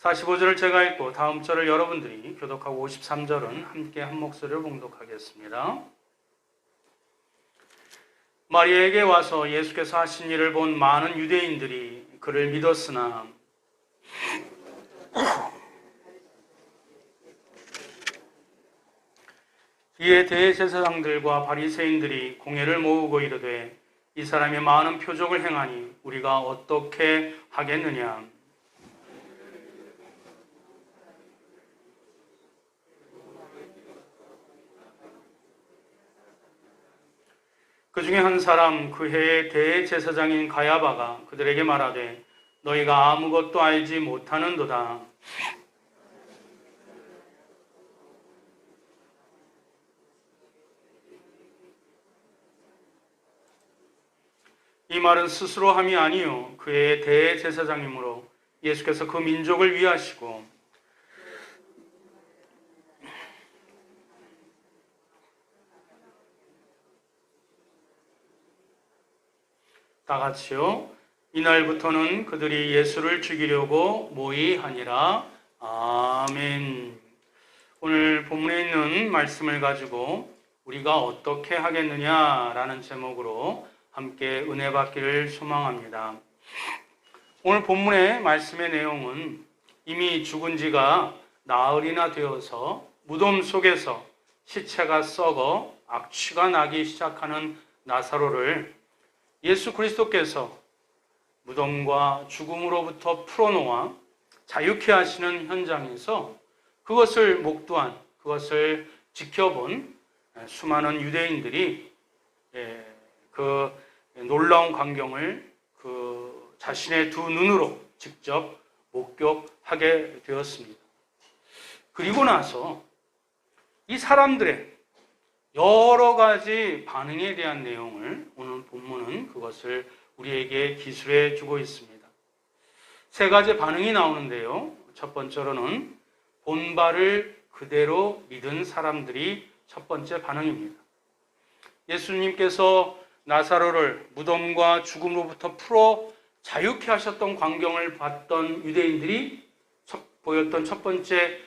45절을 제가 읽고 다음 절을 여러분들이 교독하고 53절은 함께 한 목소리로 봉독하겠습니다. 마리아에게 와서 예수께서 하신 일을 본 많은 유대인들이 그를 믿었으나 이에 대제사장들과 바리새인들이 공회를 모으고 이르되 이 사람이 많은 표적을 행하니 우리가 어떻게 하겠느냐. 그 중에 한 사람 그 해의 대제사장인 가야바가 그들에게 말하되 너희가 아무것도 알지 못하는도다. 이 말은 스스로 함이 아니요 그의 대제사장이므로 예수께서 그 민족을 위하시고 다 같이요. 이날부터는 그들이 예수를 죽이려고 모의하니라. 아멘. 오늘 본문에 있는 말씀을 가지고 우리가 어떻게 하겠느냐라는 제목으로 함께 은혜 받기를 소망합니다. 오늘 본문의 말씀의 내용은 이미 죽은 지가 나흘이나 되어서 무덤 속에서 시체가 썩어 악취가 나기 시작하는 나사로를 예수 그리스도께서 무덤과 죽음으로부터 풀어놓아 자유케 하시는 현장에서 그것을 목도한, 그것을 지켜본 수많은 유대인들이 그 놀라운 광경을 그 자신의 두 눈으로 직접 목격하게 되었습니다. 그리고 나서 이 사람들의 여러 가지 반응에 대한 내용을 오늘 본문은 그것을 우리에게 기술해 주고 있습니다. 세 가지 반응이 나오는데요. 첫 번째로는 본바를 그대로 믿은 사람들이 첫 번째 반응입니다. 예수님께서 나사로를 무덤과 죽음으로부터 풀어 자유케 하셨던 광경을 봤던 유대인들이 보였던 첫 번째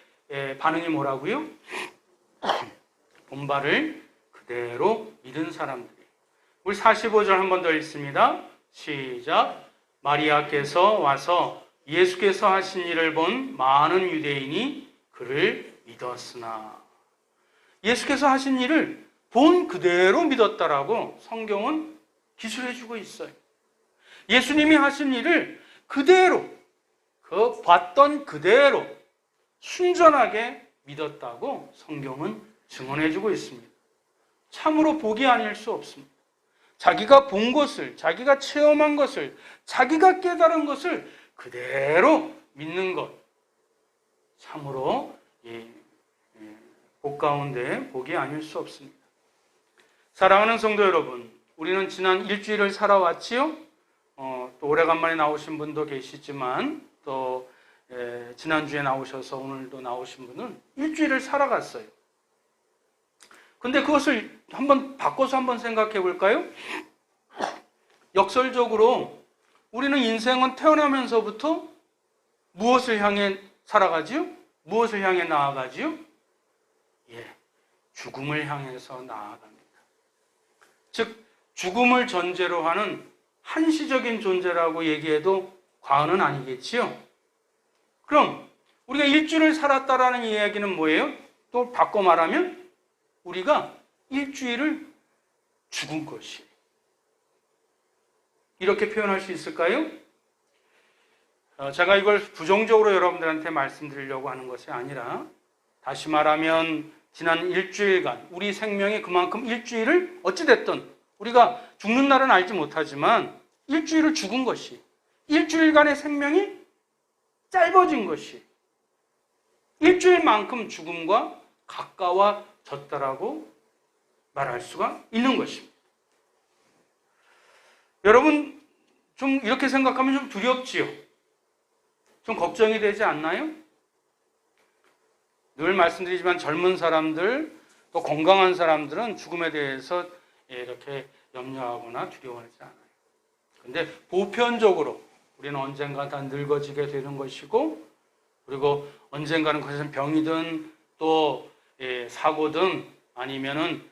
반응이 뭐라고요? 본바를 그대로 믿은 사람들이. 우리 45절 한 번 더 읽습니다. 시작. 마리아께서 와서 예수께서 하신 일을 본 많은 유대인이 그를 믿었으나. 예수께서 하신 일을 본 그대로 믿었다라고 성경은 기술해주고 있어요. 예수님이 하신 일을 그대로, 그 봤던 그대로 순전하게 믿었다고 성경은 증언해주고 있습니다. 참으로 복이 아닐 수 없습니다. 자기가 본 것을, 자기가 체험한 것을, 자기가 깨달은 것을 그대로 믿는 것. 참으로 복 가운데 복이 아닐 수 없습니다. 사랑하는 성도 여러분, 우리는 지난 일주일을 살아왔지요? 또 오래간만에 나오신 분도 계시지만 또 지난주에 나오셔서 오늘도 나오신 분은 일주일을 살아갔어요. 근데 그것을 한번 바꿔서 한번 생각해 볼까요? 역설적으로 우리는 인생은 태어나면서부터 무엇을 향해 살아가지요? 무엇을 향해 나아가지요? 죽음을 향해서 나아갑니다. 즉, 죽음을 전제로 하는 한시적인 존재라고 얘기해도 과언은 아니겠지요? 그럼 우리가 일주일을 살았다라는 이야기는 뭐예요? 또 바꿔 말하면 우리가 일주일을 죽은 것이에요. 이렇게 표현할 수 있을까요? 제가 이걸 부정적으로 여러분들한테 말씀드리려고 하는 것이 아니라 다시 말하면 지난 일주일간 우리 생명이 그만큼 일주일을 어찌됐든 우리가 죽는 날은 알지 못하지만 일주일을 죽은 것이, 일주일간의 생명이 짧아진 것이 일주일만큼 죽음과 가까워졌다라고 말할 수가 있는 것입니다. 여러분, 좀 이렇게 생각하면 좀 두렵지요? 좀 걱정이 되지 않나요? 늘 말씀드리지만 젊은 사람들, 또 건강한 사람들은 죽음에 대해서 이렇게 염려하거나 두려워하지 않아요. 근데 보편적으로 우리는 언젠가 다 늙어지게 되는 것이고 그리고 언젠가는 그것은 병이든 또 사고든 아니면은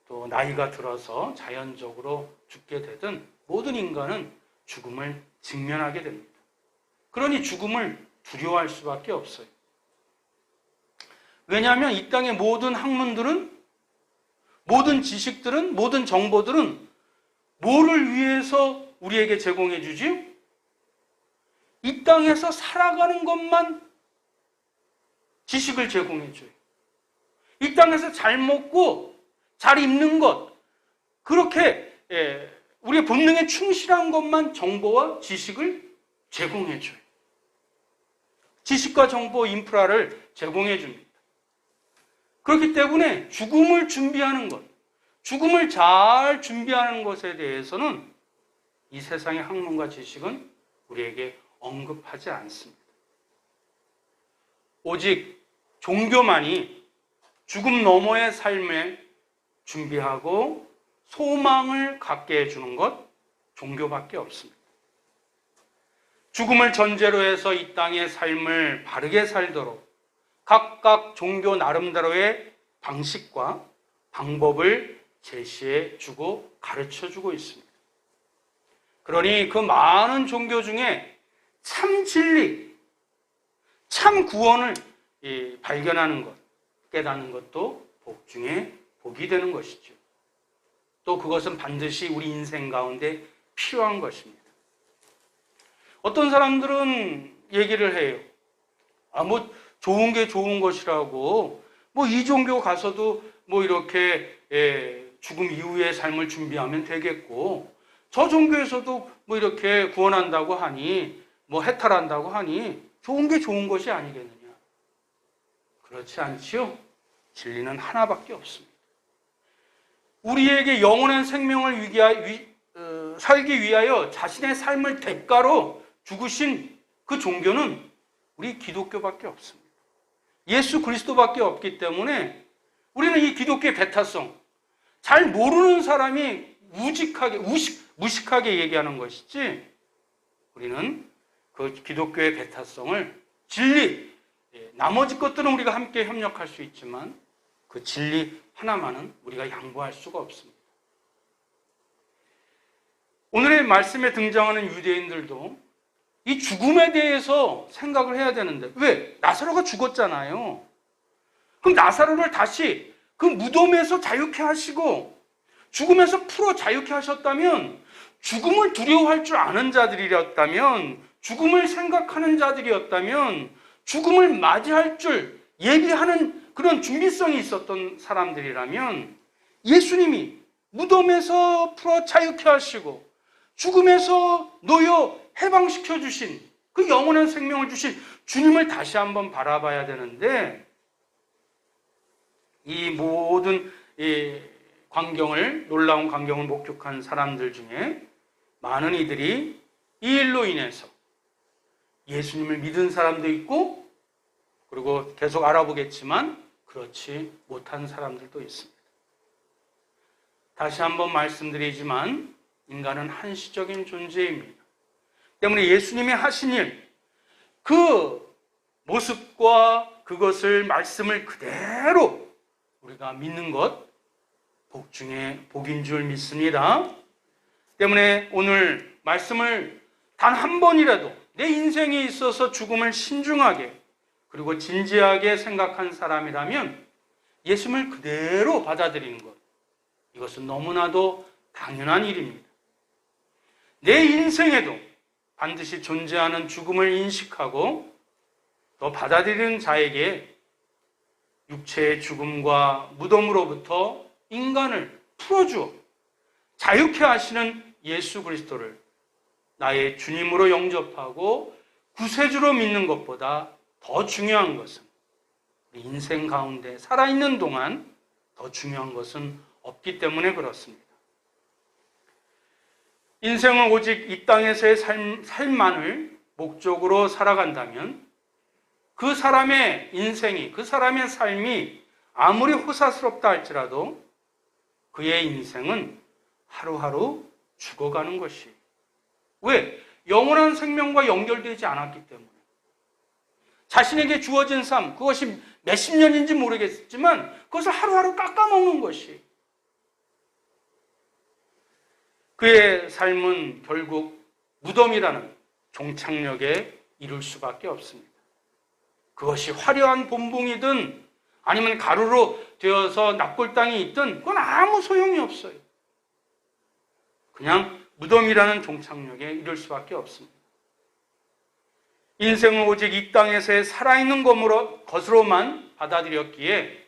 또 나이가 들어서 자연적으로 죽게 되든 모든 인간은 죽음을 직면하게 됩니다. 그러니 죽음을 두려워할 수밖에 없어요. 왜냐하면 이 땅의 모든 학문들은, 모든 지식들은, 모든 정보들은 뭐를 위해서 우리에게 제공해 주지요? 이 땅에서 살아가는 것만 지식을 제공해 줘요. 이 땅에서 잘 먹고 잘 입는 것, 그렇게 우리의 본능에 충실한 것만 정보와 지식을 제공해 줘요. 지식과 정보 인프라를 제공해 줍니다. 그렇기 때문에 죽음을 준비하는 것, 죽음을 잘 준비하는 것에 대해서는 이 세상의 학문과 지식은 우리에게 언급하지 않습니다. 오직 종교만이 죽음 너머의 삶을 준비하고 소망을 갖게 해주는 것, 종교밖에 없습니다. 죽음을 전제로 해서 이 땅의 삶을 바르게 살도록 각각 종교 나름대로의 방식과 방법을 제시해 주고 가르쳐 주고 있습니다. 그러니 그 많은 종교 중에 참 진리, 참 구원을 발견하는 것, 깨닫는 것도 복 중에 복이 되는 것이죠. 또 그것은 반드시 우리 인생 가운데 필요한 것입니다. 어떤 사람들은 얘기를 해요. 좋은 게 좋은 것이라고, 이 종교 가서도 이렇게 죽음 이후의 삶을 준비하면 되겠고, 저 종교에서도 이렇게 구원한다고 하니, 해탈한다고 하니, 좋은 게 좋은 것이 아니겠느냐. 그렇지 않지요? 진리는 하나밖에 없습니다. 우리에게 영원한 생명을 살기 위하여 자신의 삶을 대가로 죽으신 그 종교는 우리 기독교밖에 없습니다. 예수 그리스도밖에 없기 때문에 우리는 이 기독교의 배타성, 잘 모르는 사람이 무식하게 얘기하는 것이지, 우리는 그 기독교의 배타성을 진리, 나머지 것들은 우리가 함께 협력할 수 있지만 그 진리 하나만은 우리가 양보할 수가 없습니다. 오늘의 말씀에 등장하는 유대인들도 이 죽음에 대해서 생각을 해야 되는데, 왜? 나사로가 죽었잖아요. 그럼 나사로를 다시 그 무덤에서 자유케 하시고 죽음에서 풀어 자유케 하셨다면, 죽음을 두려워할 줄 아는 자들이었다면, 죽음을 생각하는 자들이었다면, 죽음을 맞이할 줄 예비하는 그런 준비성이 있었던 사람들이라면, 예수님이 무덤에서 풀어 자유케 하시고 죽음에서 놓여 해방시켜 주신 그 영원한 생명을 주신 주님을 다시 한번 바라봐야 되는데, 이 모든 놀라운 광경을 목격한 사람들 중에 많은 이들이 이 일로 인해서 예수님을 믿은 사람도 있고, 그리고 계속 알아보겠지만 그렇지 못한 사람들도 있습니다. 다시 한번 말씀드리지만 인간은 한시적인 존재입니다. 때문에 예수님이 하신 일, 그 모습과 그것을, 말씀을 그대로 우리가 믿는 것, 복 중에 복인 줄 믿습니다. 때문에 오늘 말씀을 단 한 번이라도 내 인생에 있어서 죽음을 신중하게 그리고 진지하게 생각한 사람이라면 예수님을 그대로 받아들이는 것, 이것은 너무나도 당연한 일입니다. 내 인생에도 반드시 존재하는 죽음을 인식하고 또 받아들이는 자에게 육체의 죽음과 무덤으로부터 인간을 풀어주어 자유케 하시는 예수 그리스도를 나의 주님으로 영접하고 구세주로 믿는 것보다 더 중요한 것은, 우리 인생 가운데 살아있는 동안 더 중요한 것은 없기 때문에 그렇습니다. 인생은 오직 이 땅에서의 삶만을 목적으로 살아간다면 그 사람의 인생이, 그 사람의 삶이 아무리 호사스럽다 할지라도 그의 인생은 하루하루 죽어가는 것이, 왜? 영원한 생명과 연결되지 않았기 때문에. 자신에게 주어진 삶, 그것이 몇십 년인지 모르겠지만 그것을 하루하루 깎아먹는 것이 그의 삶은 결국 무덤이라는 종착역에 이룰 수밖에 없습니다. 그것이 화려한 본붕이든 아니면 가루로 되어서 납골당이 있든 그건 아무 소용이 없어요. 그냥 무덤이라는 종착역에 이룰 수밖에 없습니다. 인생은 오직 이 땅에서의 살아있는 것으로만 받아들였기에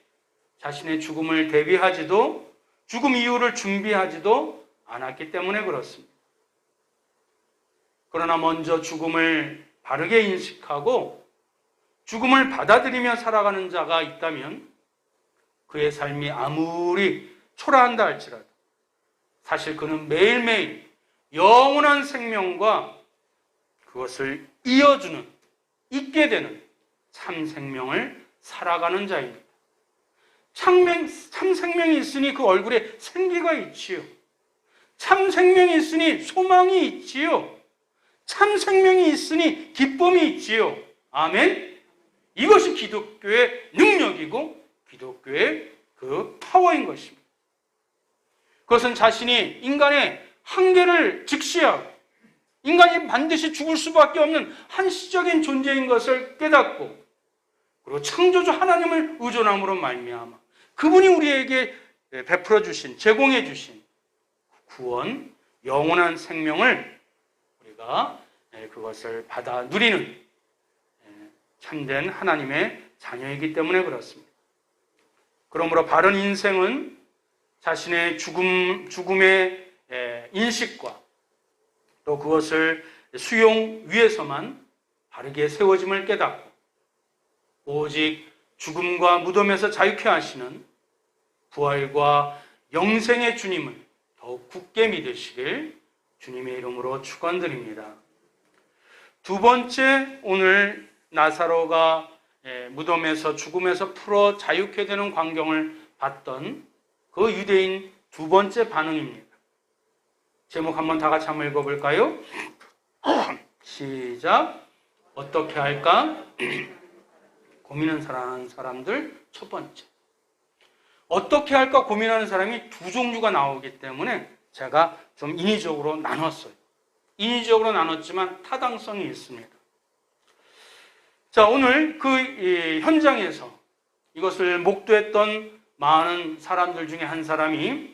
자신의 죽음을 대비하지도 죽음 이후를 준비하지도 않았기 때문에 그렇습니다. 그러나 먼저 죽음을 바르게 인식하고 죽음을 받아들이며 살아가는 자가 있다면 그의 삶이 아무리 초라한다 할지라도 사실 그는 매일매일 영원한 생명과 그것을 이어주는, 있게 되는 참 생명을 살아가는 자입니다. 참 생명이 있으니 그 얼굴에 생기가 있지요. 참 생명이 있으니 소망이 있지요. 참 생명이 있으니 기쁨이 있지요. 아멘. 이것이 기독교의 능력이고 기독교의 그 파워인 것입니다. 그것은 자신이 인간의 한계를 직시하고 인간이 반드시 죽을 수밖에 없는 한시적인 존재인 것을 깨닫고 그리고 창조주 하나님을 의존함으로 말미암아 그분이 우리에게 베풀어 주신, 제공해 주신 구원, 영원한 생명을 우리가 그것을 받아 누리는 참된 하나님의 자녀이기 때문에 그렇습니다. 그러므로 바른 인생은 자신의 죽음의 인식과 또 그것을 수용 위에서만 바르게 세워짐을 깨닫고 오직 죽음과 무덤에서 자유케 하시는 부활과 영생의 주님을 더욱 굳게 믿으시길 주님의 이름으로 축원드립니다. 두 번째, 오늘 나사로가 무덤에서 죽음에서 풀어 자유케 되는 광경을 봤던 그 유대인 두 번째 반응입니다. 제목 한번 다 같이 한번 읽어볼까요? 시작. 어떻게 할까? 고민하는 사람들 첫 번째. 어떻게 할까 고민하는 사람이 두 종류가 나오기 때문에 제가 좀 인위적으로 나눴어요. 인위적으로 나눴지만 타당성이 있습니다. 자, 오늘 그 현장에서 이것을 목도했던 많은 사람들 중에 한 사람이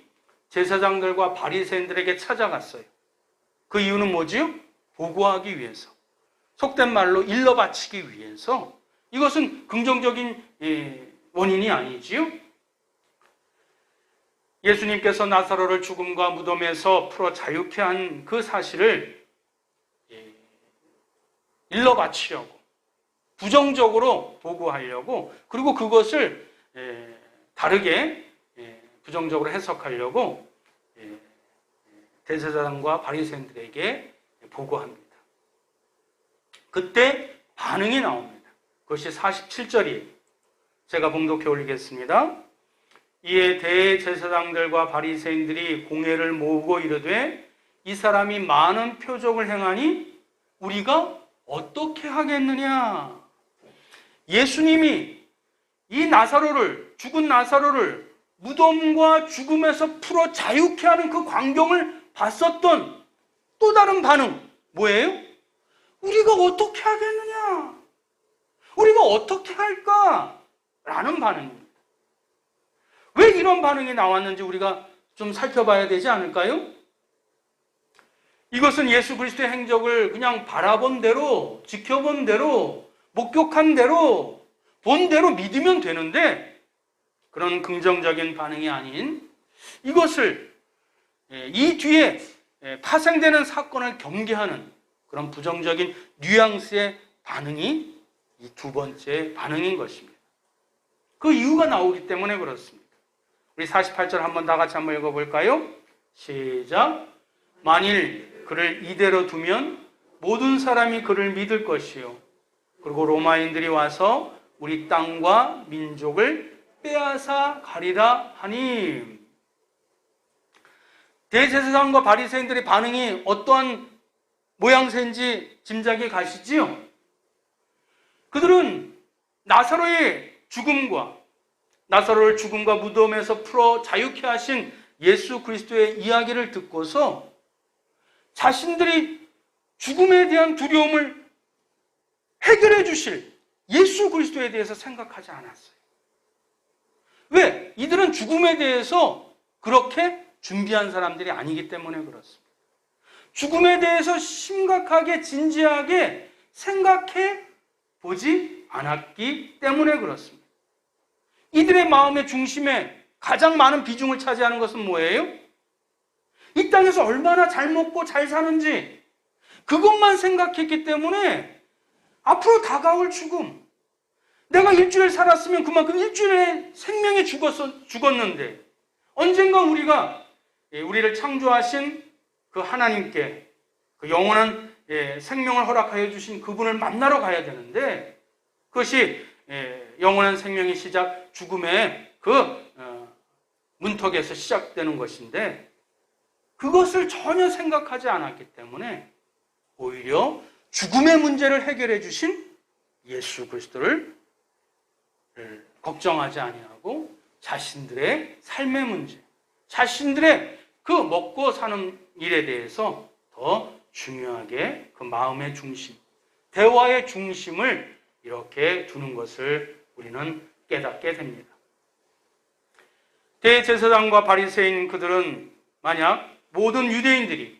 제사장들과 바리새인들에게 찾아갔어요. 그 이유는 뭐지요? 보고하기 위해서. 속된 말로 일러 바치기 위해서. 이것은 긍정적인 원인이 아니지요. 예수님께서 나사로를 죽음과 무덤에서 풀어 자유케 한 그 사실을 일러 바치려고, 부정적으로 보고하려고, 그리고 그것을 다르게 부정적으로 해석하려고 대제사장과 바리새인들에게 보고합니다. 그때 반응이 나옵니다. 그것이 47절이에요. 제가 봉독해 올리겠습니다. 이에 대제사장들과 바리새인들이 공회를 모으고 이르되 이 사람이 많은 표적을 행하니 우리가 어떻게 하겠느냐. 예수님이 이 나사로를, 죽은 나사로를 무덤과 죽음에서 풀어 자유케 하는 그 광경을 봤었던 또 다른 반응 뭐예요? 우리가 어떻게 하겠느냐? 우리가 어떻게 할까? 라는 반응입니다. 왜 이런 반응이 나왔는지 우리가 좀 살펴봐야 되지 않을까요? 이것은 예수 그리스도의 행적을 그냥 바라본 대로, 지켜본 대로, 목격한 대로, 본 대로 믿으면 되는데 그런 긍정적인 반응이 아닌 이것을 이 뒤에 파생되는 사건을 경계하는 그런 부정적인 뉘앙스의 반응이 이 두 번째 반응인 것입니다. 그 이유가 나오기 때문에 그렇습니다. 우리 48절 한번 다 같이 한번 읽어볼까요? 시작. 만일 그를 이대로 두면 모든 사람이 그를 믿을 것이요. 그리고 로마인들이 와서 우리 땅과 민족을 빼앗아 가리라 하니. 대제사장과 바리새인들의 반응이 어떠한 모양새인지 짐작이 가시지요? 그들은 나사로의 죽음과 나사로를 죽음과 무덤에서 풀어 자유케 하신 예수 그리스도의 이야기를 듣고서 자신들이 죽음에 대한 두려움을 해결해 주실 예수 그리스도에 대해서 생각하지 않았어요. 왜? 이들은 죽음에 대해서 그렇게 준비한 사람들이 아니기 때문에 그렇습니다. 죽음에 대해서 심각하게 진지하게 생각해 보지 않았기 때문에 그렇습니다. 이들의 마음의 중심에 가장 많은 비중을 차지하는 것은 뭐예요? 이 땅에서 얼마나 잘 먹고 잘 사는지 그것만 생각했기 때문에 앞으로 다가올 죽음, 내가 일주일 살았으면 그만큼 일주일의 생명이 죽었는데 언젠가 우리를 창조하신 그 하나님께 그 영원한 생명을 허락하여 주신 그분을 만나러 가야 되는데 그것이 영원한 생명의 시작, 죽음의 그 문턱에서 시작되는 것인데 그것을 전혀 생각하지 않았기 때문에 오히려 죽음의 문제를 해결해 주신 예수 그리스도를 걱정하지 아니하고 자신들의 삶의 문제, 자신들의 그 먹고 사는 일에 대해서 더 중요하게 그 마음의 중심, 대화의 중심을 이렇게 두는 것을 우리는 깨닫게 됩니다. 대제사장과 바리새인 그들은 만약 모든 유대인들이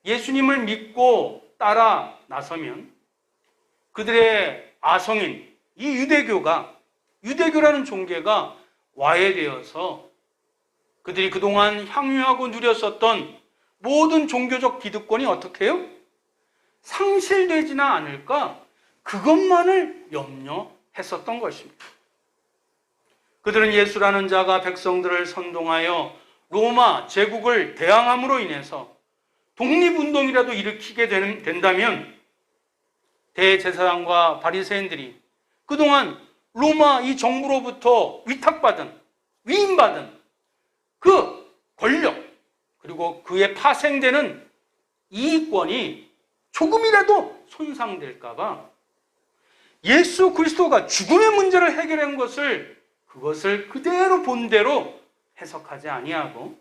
예수님을 믿고 따라 나서면 그들의 아성인 이 유대교라는 종교가 와해되어서 그들이 그동안 향유하고 누렸었던 모든 종교적 기득권이 어떻게 해요? 상실되지는 않을까? 그것만을 염려했었던 것입니다. 그들은 예수라는 자가 백성들을 선동하여 로마 제국을 대항함으로 인해서 독립운동이라도 일으키게 된다면 대제사장과 바리새인들이 그동안 로마 이 정부로부터 위임받은 그 권력 그리고 그에 파생되는 이익권이 조금이라도 손상될까 봐 예수 그리스도가 죽음의 문제를 해결한 그것을 그대로 본대로 해석하지 아니하고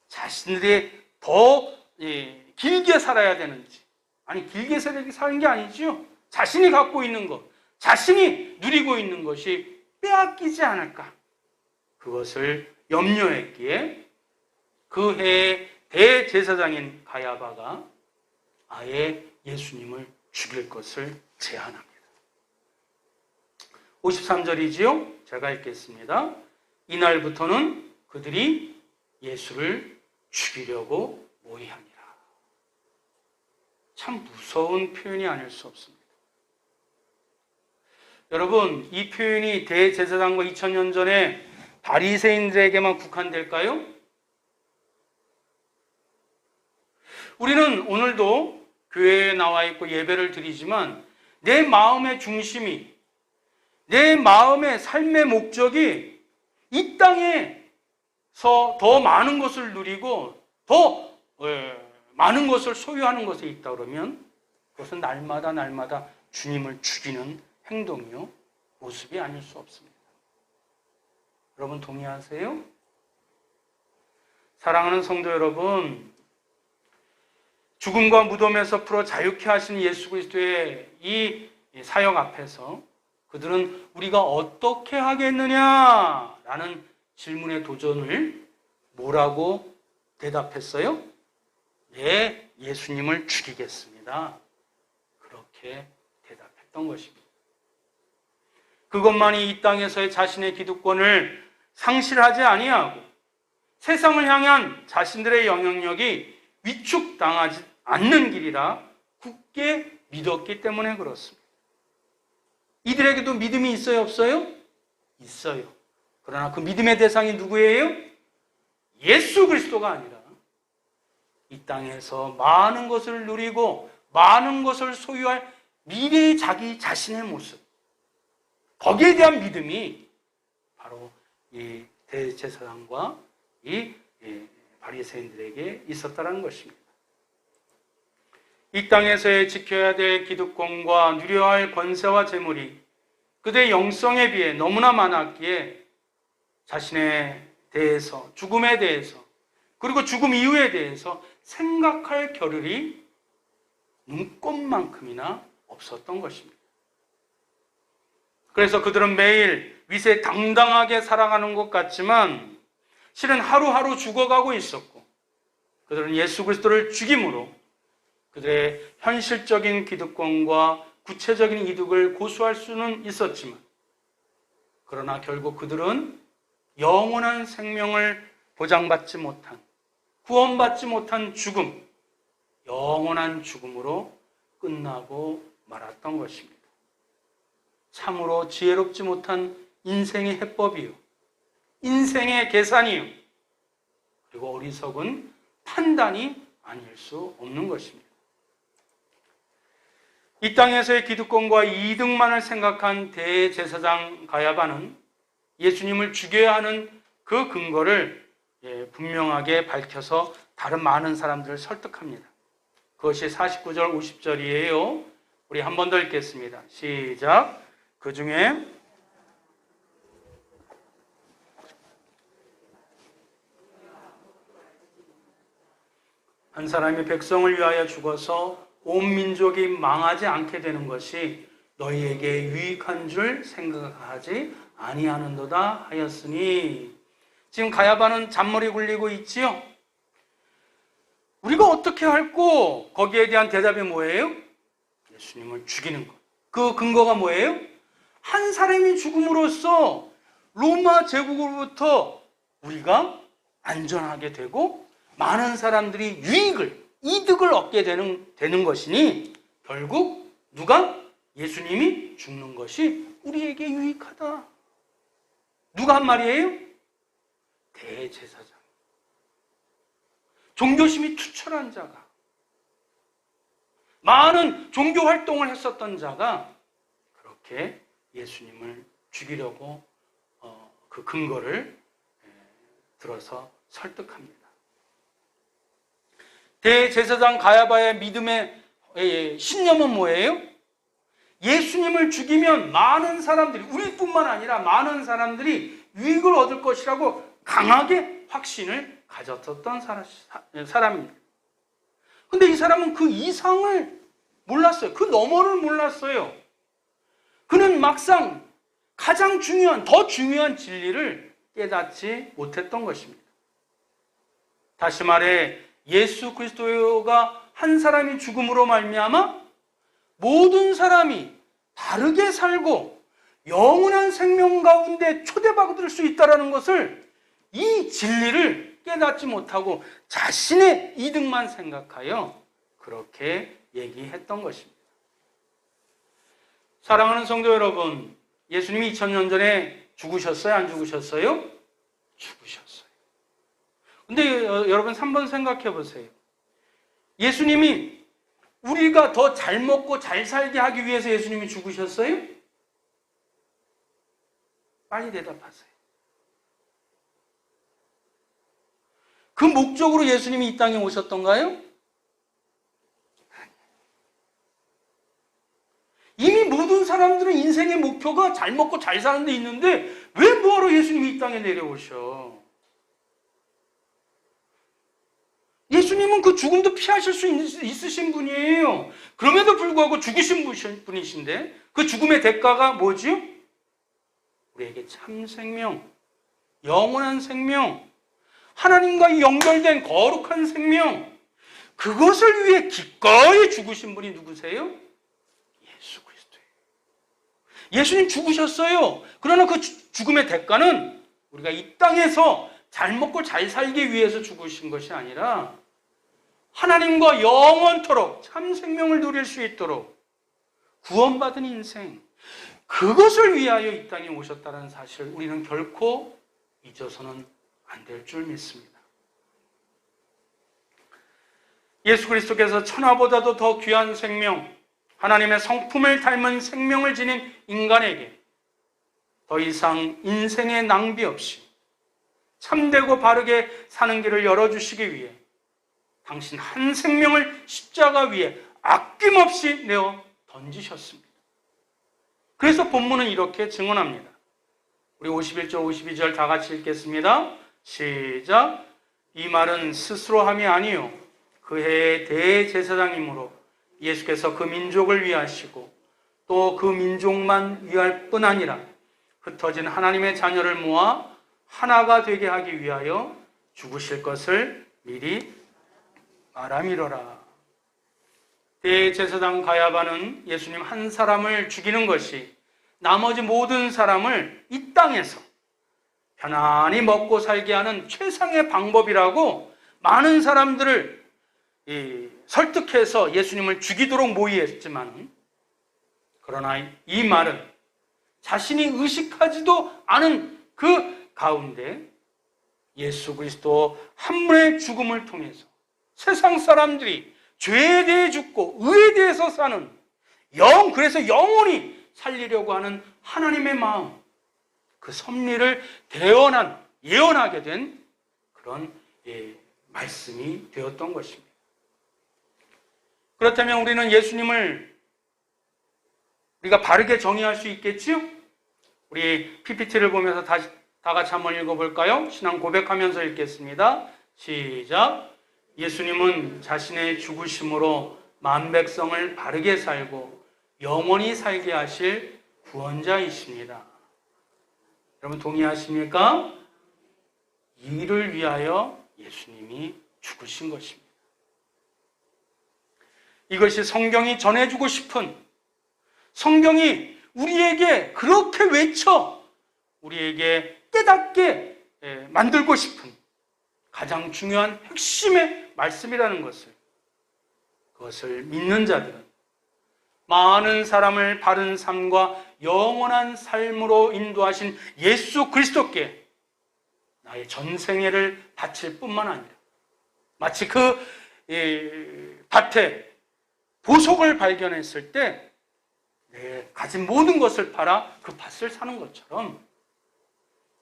자신들이 더 길게 살아야 되는지, 아니 길게 사는 게 아니지요. 자신이 갖고 있는 것, 자신이 누리고 있는 것이 빼앗기지 않을까, 그것을 염려했기에 그 해의 대제사장인 가야바가 아예 예수님을 죽일 것을 제안합니다. 53절이지요. 제가 읽겠습니다. 이날부터는 그들이 예수를 죽이려고 모의하니라. 참 무서운 표현이 아닐 수 없습니다. 여러분, 이 표현이 대제사장과 2000년 전에 바리새인들에게만 국한될까요? 우리는 오늘도 교회에 나와 있고 예배를 드리지만 내 마음의 중심이, 내 마음의 삶의 목적이 이 땅에서 더 많은 것을 누리고 더 많은 것을 소유하는 것에 있다 그러면 그것은 날마다 주님을 죽이는 행동이요, 모습이 아닐 수 없습니다. 여러분 동의하세요? 사랑하는 성도 여러분, 죽음과 무덤에서 풀어 자유케 하신 예수 그리스도의 이 사역 앞에서 그들은 우리가 어떻게 하겠느냐라는 질문의 도전을 뭐라고 대답했어요? 네, 예수님을 죽이겠습니다. 그렇게 대답했던 것입니다. 그것만이 이 땅에서의 자신의 기득권을 상실하지 아니하고 세상을 향한 자신들의 영향력이 위축당하지 않는 길이라 굳게 믿었기 때문에 그렇습니다. 이들에게도 믿음이 있어요, 없어요? 있어요. 그러나 그 믿음의 대상이 누구예요? 예수 그리스도가 아니라 이 땅에서 많은 것을 누리고 많은 것을 소유할 미래의 자기 자신의 모습, 거기에 대한 믿음이 바로 이 대제사장과 이 바리새인들에게 있었다는 것입니다. 이 땅에서의 지켜야 될 기득권과 누려야 할 권세와 재물이 그들의 영성에 비해 너무나 많았기에 자신에 대해서, 죽음에 대해서, 그리고 죽음 이후에 대해서 생각할 겨를이 눈꼽만큼이나 없었던 것입니다. 그래서 그들은 매일 위세당당하게 살아가는 것 같지만 실은 하루하루 죽어가고 있었고, 그들은 예수 그리스도를 죽임으로 그들의 현실적인 기득권과 구체적인 이득을 고수할 수는 있었지만, 그러나 결국 그들은 영원한 생명을 보장받지 못한, 구원받지 못한 죽음, 영원한 죽음으로 끝나고 말았던 것입니다. 참으로 지혜롭지 못한 인생의 해법이요, 인생의 계산이요, 그리고 어리석은 판단이 아닐 수 없는 것입니다. 이 땅에서의 기득권과 이득만을 생각한 대제사장 가야바는 예수님을 죽여야 하는 그 근거를 분명하게 밝혀서 다른 많은 사람들을 설득합니다. 그것이 49절, 50절이에요. 우리 한 번 더 읽겠습니다. 시작. 그 중에 한 사람이 백성을 위하여 죽어서 온 민족이 망하지 않게 되는 것이 너희에게 유익한 줄 생각하지 아니하는도다 하였으니, 지금 가야바는 잔머리 굴리고 있지요. 우리가 어떻게 할꼬? 거기에 대한 대답이 뭐예요? 예수님을 죽이는 것. 그 근거가 뭐예요? 한 사람이 죽음으로써 로마 제국으로부터 우리가 안전하게 되고 많은 사람들이 이득을 얻게 되는 것이니, 결국 누가? 예수님이 죽는 것이 우리에게 유익하다. 누가 한 말이에요? 대제사장. 종교심이 투철한 자가, 많은 종교 활동을 했었던 자가 그렇게 예수님을 죽이려고 그 근거를 들어서 설득합니다. 대제사장 가야바의 믿음의 신념은 뭐예요? 예수님을 죽이면 많은 사람들이, 우리뿐만 아니라 많은 사람들이 유익을 얻을 것이라고 강하게 확신을 가졌었던 사람입니다. 근데 이 사람은 그 이상을 몰랐어요. 그 너머를 몰랐어요. 그는 막상 가장 중요한, 더 중요한 진리를 깨닫지 못했던 것입니다. 다시 말해 예수 그리스도가 한 사람이 죽음으로 말미암아 모든 사람이 다르게 살고 영원한 생명 가운데 초대받을 수 있다는 것을, 이 진리를 깨닫지 못하고 자신의 이득만 생각하여 그렇게 얘기했던 것입니다. 사랑하는 성도 여러분, 예수님이 2000년 전에 죽으셨어요? 안 죽으셨어요? 죽으셨어요. 근데 여러분 한번 생각해 보세요. 예수님이 우리가 더 잘 먹고 잘 살게 하기 위해서 예수님이 죽으셨어요? 빨리 대답하세요. 그 목적으로 예수님이 이 땅에 오셨던가요? 이미 모든 사람들은 인생의 목표가 잘 먹고 잘 사는 데 있는데 왜 뭐하러 예수님이 이 땅에 내려오셔? 예수님은 그 죽음도 피하실 수 있으신 분이에요. 그럼에도 불구하고 죽으신 분이신데 그 죽음의 대가가 뭐지요? 우리에게 참 생명, 영원한 생명, 하나님과 연결된 거룩한 생명, 그것을 위해 기꺼이 죽으신 분이 누구세요? 예수 그리스도예요. 예수님 죽으셨어요. 그러나 그 죽음의 대가는 우리가 이 땅에서 잘 먹고 잘 살기 위해서 죽으신 것이 아니라 하나님과 영원토록 참 생명을 누릴 수 있도록 구원받은 인생, 그것을 위하여 이 땅에 오셨다는 사실을 우리는 결코 잊어서는 안 될 줄 믿습니다. 예수 그리스도께서 천하보다도 더 귀한 생명, 하나님의 성품을 닮은 생명을 지닌 인간에게 더 이상 인생의 낭비 없이 참되고 바르게 사는 길을 열어주시기 위해 당신 한 생명을 십자가 위에 아낌없이 내어 던지셨습니다. 그래서 본문은 이렇게 증언합니다. 우리 51절, 52절 다 같이 읽겠습니다. 시작. 이 말은 스스로 함이 아니요 그 해의 대제사장이므로 예수께서 그 민족을 위하시고 또 그 민족만 위할 뿐 아니라 흩어진 하나님의 자녀를 모아 하나가 되게 하기 위하여 죽으실 것을 미리 말함이로라. 대제사장 가야바는 예수님 한 사람을 죽이는 것이 나머지 모든 사람을 이 땅에서 편안히 먹고 살게 하는 최상의 방법이라고 많은 사람들을 설득해서 예수님을 죽이도록 모의했지만, 그러나 이 말은 자신이 의식하지도 않은 그 가운데 예수 그리스도 한 분의 죽음을 통해서 세상 사람들이 죄에 대해 죽고 의에 대해서 사는 그래서 영원히 살리려고 하는 하나님의 마음, 그 섭리를 예언하게 된 그런 말씀이 되었던 것입니다. 그렇다면 우리는 예수님을 우리가 바르게 정의할 수 있겠지요? 우리 PPT를 보면서 다 같이 한번 읽어볼까요? 신앙 고백하면서 읽겠습니다. 시작. 예수님은 자신의 죽으심으로 만백성을 바르게 살고 영원히 살게 하실 구원자이십니다. 여러분 동의하십니까? 이를 위하여 예수님이 죽으신 것입니다. 이것이 성경이 전해주고 싶은, 성경이 우리에게 그렇게 외쳐 우리에게 깨닫게 만들고 싶은 가장 중요한 핵심의 말씀이라는 것을, 그것을 믿는 자들은 많은 사람을 바른 삶과 영원한 삶으로 인도하신 예수 그리스도께 나의 전생애를 바칠 뿐만 아니라 마치 그 밭에 보석을 발견했을 때 내 가진 모든 것을 팔아 그 밭을 사는 것처럼,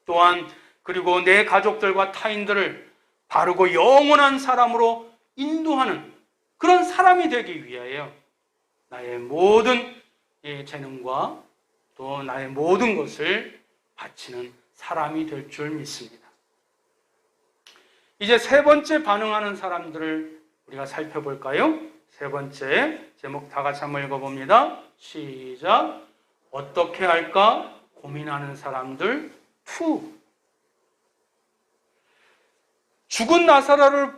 또한 그리고 내 가족들과 타인들을 바르고 영원한 사람으로 인도하는 그런 사람이 되기 위하여 나의 모든 재능과 또 나의 모든 것을 바치는 사람이 될 줄 믿습니다. 이제 세 번째 반응하는 사람들을 우리가 살펴볼까요? 세 번째 제목 다 같이 한번 읽어봅니다. 시작. 어떻게 할까 고민하는 사람들 2. 죽은 나사로를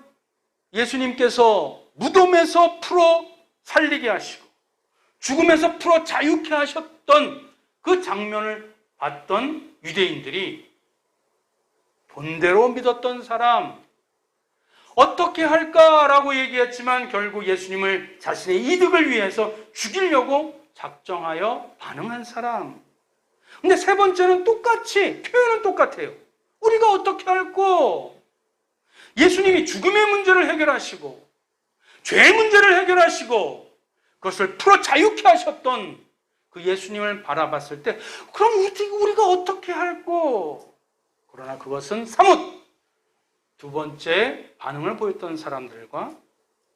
예수님께서 무덤에서 풀어 살리게 하시고 죽음에서 풀어 자유케 하셨던 그 장면을 봤던 유대인들이 본대로 믿었던 사람, 어떻게 할까라고 얘기했지만 결국 예수님을 자신의 이득을 위해서 죽이려고 작정하여 반응한 사람. 근데 세 번째는 똑같이, 표현은 똑같아요. 우리가 어떻게 할꼬? 예수님이 죽음의 문제를 해결하시고 죄의 문제를 해결하시고 그것을 풀어 자유케 하셨던 그 예수님을 바라봤을 때 그럼 우리가 어떻게 할꼬? 그러나 그것은 사뭇 두 번째 반응을 보였던 사람들과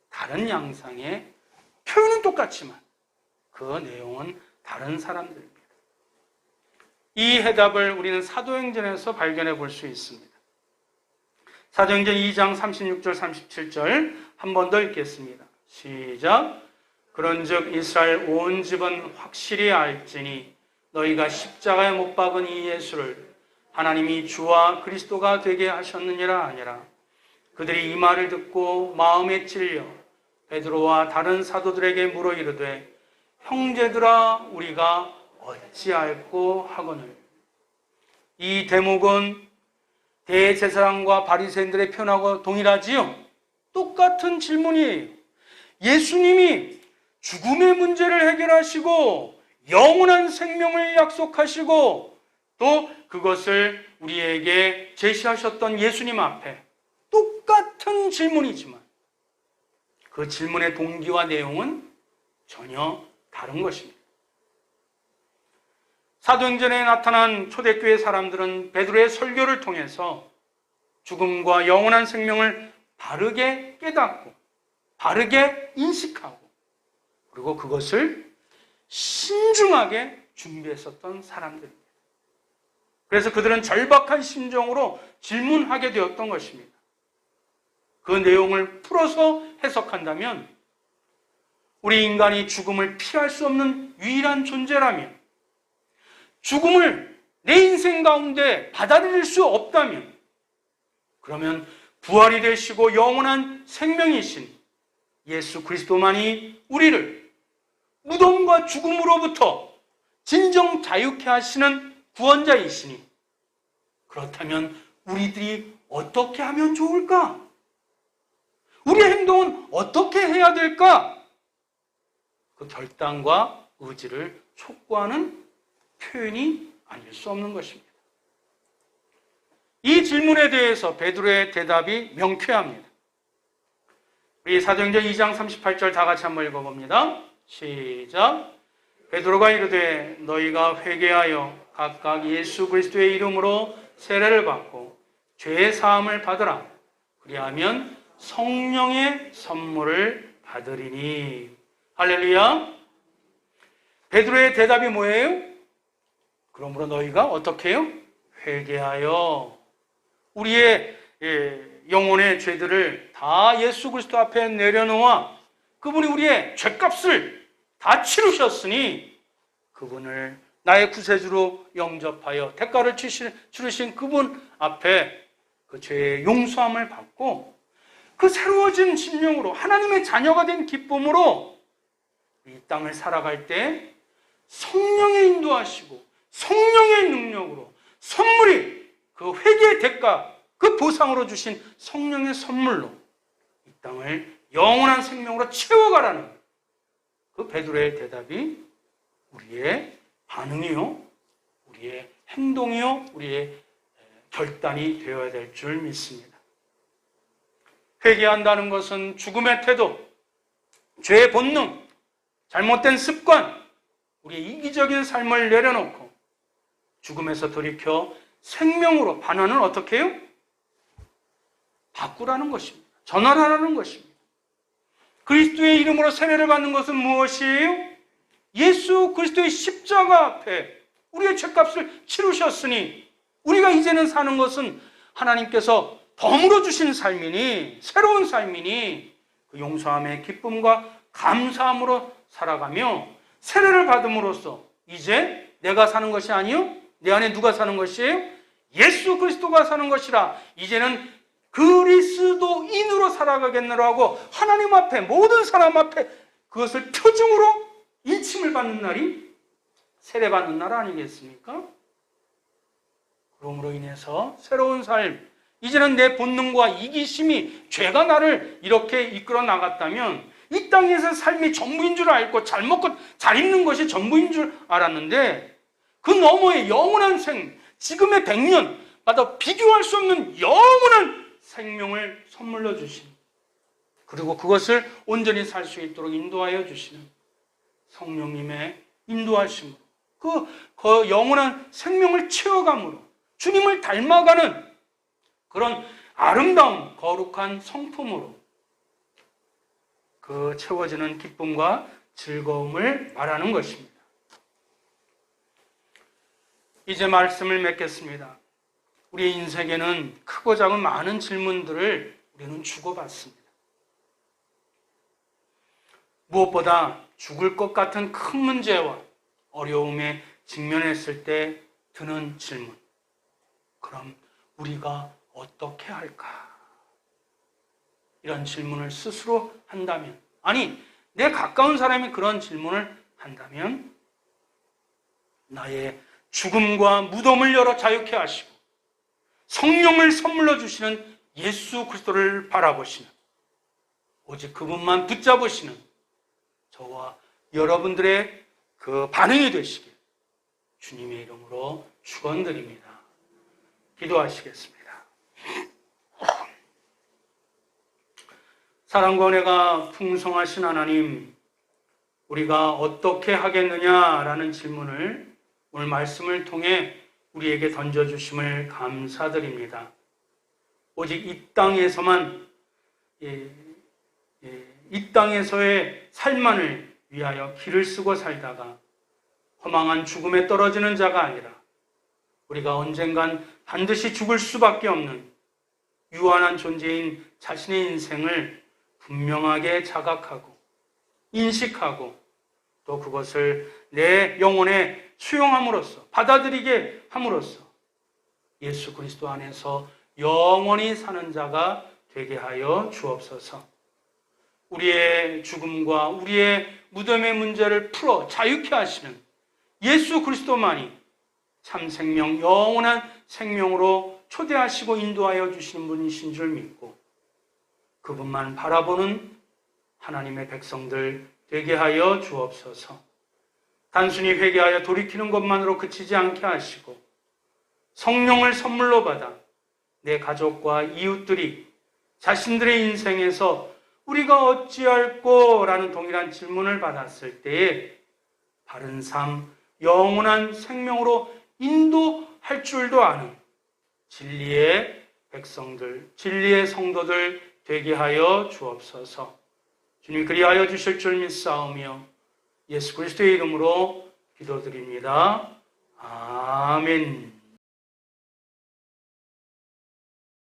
다른 양상의, 표현은 똑같지만 그 내용은 다른 사람들입니다. 이 해답을 우리는 사도행전에서 발견해 볼 수 있습니다. 사도행전 2장 36절 37절 한 번 더 읽겠습니다. 시작. 그런즉 이스라엘 온 집은 확실히 알지니 너희가 십자가에 못 박은 이 예수를 하나님이 주와 그리스도가 되게 하셨느니라 하니라. 그들이 이 말을 듣고 마음에 찔려 베드로와 다른 사도들에게 물어 이르되 형제들아 우리가 어찌할꼬 하거늘. 이 대목은 대제사장과 바리새인들의 표현하고 동일하지요? 똑같은 질문이에요. 예수님이 죽음의 문제를 해결하시고 영원한 생명을 약속하시고 또 그것을 우리에게 제시하셨던 예수님 앞에 똑같은 질문이지만 그 질문의 동기와 내용은 전혀 다른 것입니다. 사도행전에 나타난 초대교회 사람들은 베드로의 설교를 통해서 죽음과 영원한 생명을 바르게 깨닫고 바르게 인식하고 그리고 그것을 신중하게 준비했었던 사람들입니다. 그래서 그들은 절박한 심정으로 질문하게 되었던 것입니다. 그 내용을 풀어서 해석한다면 우리 인간이 죽음을 피할 수 없는 유일한 존재라면, 죽음을 내 인생 가운데 받아들일 수 없다면, 그러면 부활이 되시고 영원한 생명이신 예수 그리스도만이 우리를 무덤과 죽음으로부터 진정 자유케 하시는 구원자이시니, 그렇다면 우리들이 어떻게 하면 좋을까? 우리의 행동은 어떻게 해야 될까? 그 결단과 의지를 촉구하는 표현이 아닐 수 없는 것입니다. 이 질문에 대해서 베드로의 대답이 명쾌합니다. 우리 사도행전 2장 38절 다 같이 한번 읽어봅니다. 시작. 베드로가 이르되 너희가 회개하여 각각 예수 그리스도의 이름으로 세례를 받고 죄의 사함을 받으라. 그리하면 성령의 선물을 받으리니. 할렐루야. 베드로의 대답이 뭐예요? 그러므로 너희가 어떻게 해요? 회개하여 우리의 영혼의 죄들을 다 예수 그리스도 앞에 내려놓아 그분이 우리의 죄값을 다 치르셨으니 그분을 나의 구세주로 영접하여 대가를 치르신 그분 앞에 그 죄의 용서함을 받고 그 새로워진 심령으로 하나님의 자녀가 된 기쁨으로 이 땅을 살아갈 때 성령의 인도하시고 성령의 능력으로 선물이 그 회개의 대가, 그 보상으로 주신 성령의 선물로 이 땅을 영원한 생명으로 채워가라는 그 베드로의 대답이 우리의 반응이요, 우리의 행동이요, 우리의 결단이 되어야 될 줄 믿습니다. 회개한다는 것은 죽음의 태도, 죄의 본능, 잘못된 습관, 우리의 이기적인 삶을 내려놓고 죽음에서 돌이켜 생명으로 반환을 어떻게 해요? 바꾸라는 것입니다. 전환하라는 것입니다. 그리스도의 이름으로 세례를 받는 것은 무엇이에요? 예수 그리스도의 십자가 앞에 우리의 죄값을 치르셨으니 우리가 이제는 사는 것은 하나님께서 덤으로 주신 삶이니 새로운 삶이니 그 용서함의 기쁨과 감사함으로 살아가며 세례를 받음으로써 이제 내가 사는 것이 아니요 내 안에 누가 사는 것이에요? 예수 그리스도가 사는 것이라. 이제는 그리스도인으로 살아가겠노라고 하나님 앞에 모든 사람 앞에 그것을 표징으로 일침을 받는 날이 세례받는 날 아니겠습니까? 그러므로 인해서 새로운 삶, 이제는 내 본능과 이기심이 죄가 나를 이렇게 이끌어 나갔다면 이 땅에서 삶이 전부인 줄 알고 잘 먹고 잘 입는 것이 전부인 줄 알았는데 그 너머의 영원한 생명, 지금의 100년마다 비교할 수 없는 영원한 생명을 선물로 주신, 그리고 그것을 온전히 살 수 있도록 인도하여 주시는 성령님의 인도하심으로 그 영원한 생명을 채워감으로 주님을 닮아가는 그런 아름다운 거룩한 성품으로 그 채워지는 기쁨과 즐거움을 말하는 것입니다. 이제 말씀을 맺겠습니다. 우리의 인생에는 크고 작은 많은 질문들을 우리는 주고받습니다. 무엇보다 죽을 것 같은 큰 문제와 어려움에 직면했을 때 드는 질문. 그럼 우리가 어떻게 할까? 이런 질문을 스스로 한다면, 아니 내 가까운 사람이 그런 질문을 한다면 나의 죽음과 무덤을 열어 자유케 하시고 성령을 선물로 주시는 예수 그리스도를 바라보시는, 오직 그분만 붙잡으시는 저와 여러분들의 그 반응이 되시길 주님의 이름으로 축원드립니다. 기도하시겠습니다. 사랑과 은혜가 풍성하신 하나님, 우리가 어떻게 하겠느냐라는 질문을 오늘 말씀을 통해 우리에게 던져주심을 감사드립니다. 오직 이 땅에서만, 이 땅에서의 삶만을 위하여 길을 쓰고 살다가 허망한 죽음에 떨어지는 자가 아니라 우리가 언젠간 반드시 죽을 수밖에 없는 유한한 존재인 자신의 인생을 분명하게 자각하고 인식하고 또 그것을 내 영혼에 수용함으로써 받아들이게 함으로써 예수 그리스도 안에서 영원히 사는 자가 되게 하여 주옵소서. 우리의 죽음과 우리의 무덤의 문제를 풀어 자유케 하시는 예수 그리스도만이 참 생명, 영원한 생명으로 초대하시고 인도하여 주시는 분이신 줄 믿고 그분만 바라보는 하나님의 백성들 되게 하여 주옵소서. 단순히 회개하여 돌이키는 것만으로 그치지 않게 하시고 성령을 선물로 받아 내 가족과 이웃들이 자신들의 인생에서 우리가 어찌할꼬? 라는 동일한 질문을 받았을 때에 바른 삶, 영원한 생명으로 인도할 줄도 아는 진리의 백성들, 진리의 성도들 되게 하여 주옵소서. 주님 그리하여 주실 줄 믿사오며 예수 그리스도의 이름으로 기도드립니다. 아멘.